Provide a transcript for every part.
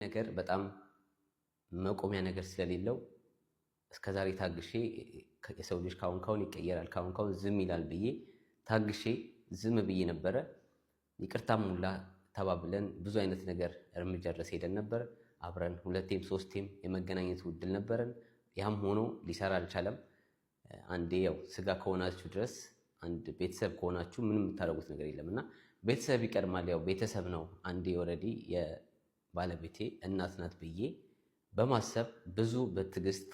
ነገር በጣም መቆሚያ ነገር ስለሌለው እስከዛሬ ታግሼ የሰው ልጅ ካሁን ይቀየራል ካሁን ዝም ይላል ብዬ ታግሼ ዝም ብዬ ነበረ። ይቅርታም ሙላ ተባብለን ብዙ አይነት ነገር እርምጃ ድረስ ሄደን ነበር። አብረን 2ቴም 3ቴም የመገናኘት ውድል ነበረን። ያም ሆኖ ሊሰራ አልቻለም። አንዴ ያው ስጋ ከሆናችሁ ድረስ አንድ ቤተሰብ ከሆናችሁ ምንም የምታደርጉት ነገር የለም እና ቤተሰብ ይቀድማል። ያው ቤተሰብ ነው። አንዴ ኦልሬዲ የባለቤቴ እናት ናት ብዬ በማሰብ ብዙ በትዕግስት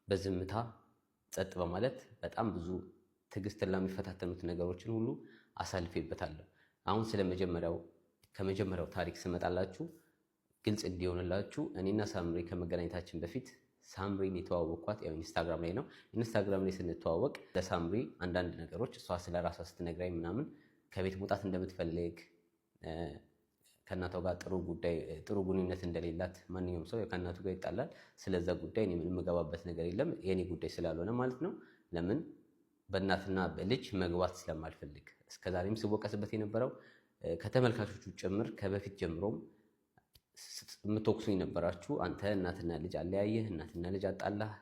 በዝምታ ጸጥ በማለት በጣም ብዙ ትዕግስትን ለሚፈታተኑት ነገሮችን ሁሉ አሳልፌበታለሁ። አሁን ከመጀመሪያው ታሪክ ስመጣላችሁ ግልጽ እንዲሆንላችሁ እኔና ሳምሪ ከመገናኘታችን በፊት ሳምሪን የተዋወቅኳት ያው ኢንስታግራም ላይ ነው። ኢንስታግራም ላይ ስንተዋወቅ ለሳምሪ አንዳንድ ነገሮች እሷ ስለ ራሷ ስትነግራኝ ምናምን ከቤት መውጣት እንደምትፈልግ ከእናቷ ጋር ጥሩ ግንኙነት እንደሌላት ማንኛውም ሰው ከእናቱ ጋር ይጣላል። ስለዛ ጉዳይ እኔ ምንም የምገባበት ነገር የለም የኔ ጉዳይ ስላልሆነ ማለት ነው። ለምን በእናትና በልጅ መግባት ስለማልፈልግ እስከዛሬም ስወቀስበት የነበረው ከተመልካቾቹ ጭምር ከበፊት ጀምሮም የምትወቅሱኝ ነበራችሁ። አንተ እናትና ልጅ አለያየህ፣ እናትና ልጅ አጣላህ፣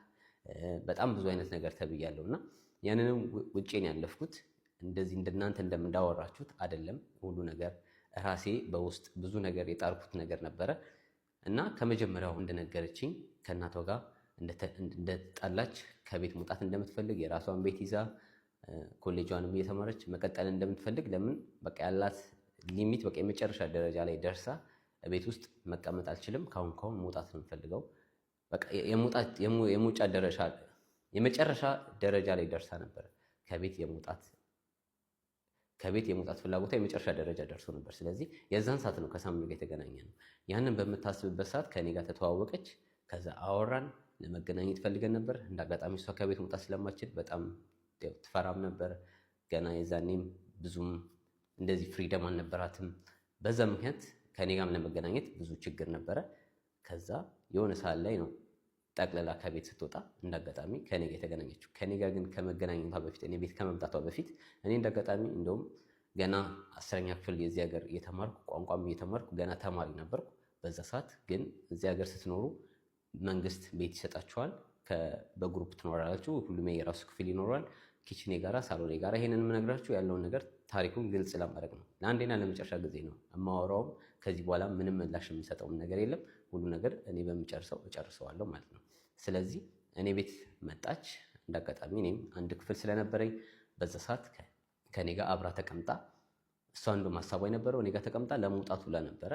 በጣም ብዙ አይነት ነገር ተብያለሁ እና ያንንም ውጪን ያለፍኩት እንደዚህ እንደናንተ እንደምንዳወራችሁት አይደለም። ሁሉ ነገር ራሴ በውስጥ ብዙ ነገር የጣርኩት ነገር ነበረ እና ከመጀመሪያው እንደነገረችኝ ከእናቷ ጋር እንደተጣላች ከቤት መውጣት እንደምትፈልግ የራሷን ቤት ይዛ ኮሌጇንም እየተማረች መቀጠል እንደምትፈልግ ለምን በቃ ያላት ሊሚት በቃ የመጨረሻ ደረጃ ላይ ደርሳ ቤት ውስጥ መቀመጥ አልችልም፣ ካሁን መውጣት ነው የምፈልገው። በቃ የመጨረሻ ደረጃ ላይ ደርሳ ነበር። ከቤት የመውጣት ፍላጎቷ የመጨረሻ ደረጃ ደርሶ ነበር። ስለዚህ የዛን ሰዓት ነው ከሳምሪ ጋር የተገናኘ ነው። ያንን በምታስብበት ሰዓት ከኔ ጋር ተተዋወቀች። ከዛ አወራን፣ ለመገናኘት ፈልገን ነበር። እንደ አጋጣሚ እሷ ከቤት መውጣት ስለማችል በጣም ትፈራም ነበር። ገና የዛኔም ብዙም እንደዚህ ፍሪደም አልነበራትም። በዛ ምክንያት ከኔ ጋርም ለመገናኘት ብዙ ችግር ነበረ። ከዛ የሆነ ሰዓት ላይ ነው ጠቅለላ ከቤት ስትወጣ እንዳጋጣሚ ከኔ ጋር የተገናኘችው። ከኔ ጋር ግን ከመገናኘቷ በፊት እኔ ቤት ከመምጣቷ በፊት እኔ እንዳጋጣሚ እንደውም ገና 10ኛ ክፍል የዚህ ሀገር እየተማርኩ ቋንቋም እየተማርኩ ገና ተማሪ ነበርኩ። በዛ ሰዓት ግን እዚህ ሀገር ስትኖሩ መንግስት ቤት ይሰጣችኋል። በግሩፕ ትኖራላችሁ። ሁሉም የራሱ ክፍል ይኖረዋል። ኪችኔ ጋራ ሳሎኔ ጋራ። ይሄንን የምነግራችሁ ያለውን ነገር ታሪኩን ግልጽ ለማድረግ ነው። ለአንዴና ለመጨረሻ ጊዜ ነው የማወራውም። ከዚህ በኋላ ምንም ምላሽ የምሰጠውም ነገር የለም። ሁሉ ነገር እኔ እጨርሰዋለሁ ማለት ነው። ስለዚህ እኔ ቤት መጣች። እንዳጋጣሚ እኔም አንድ ክፍል ስለነበረኝ በዛ ሰዓት ከኔ ጋር አብራ ተቀምጣ እሷ እንደውም ሀሳቧ የነበረው እኔ ጋር ተቀምጣ ለመውጣቱ ነበረ።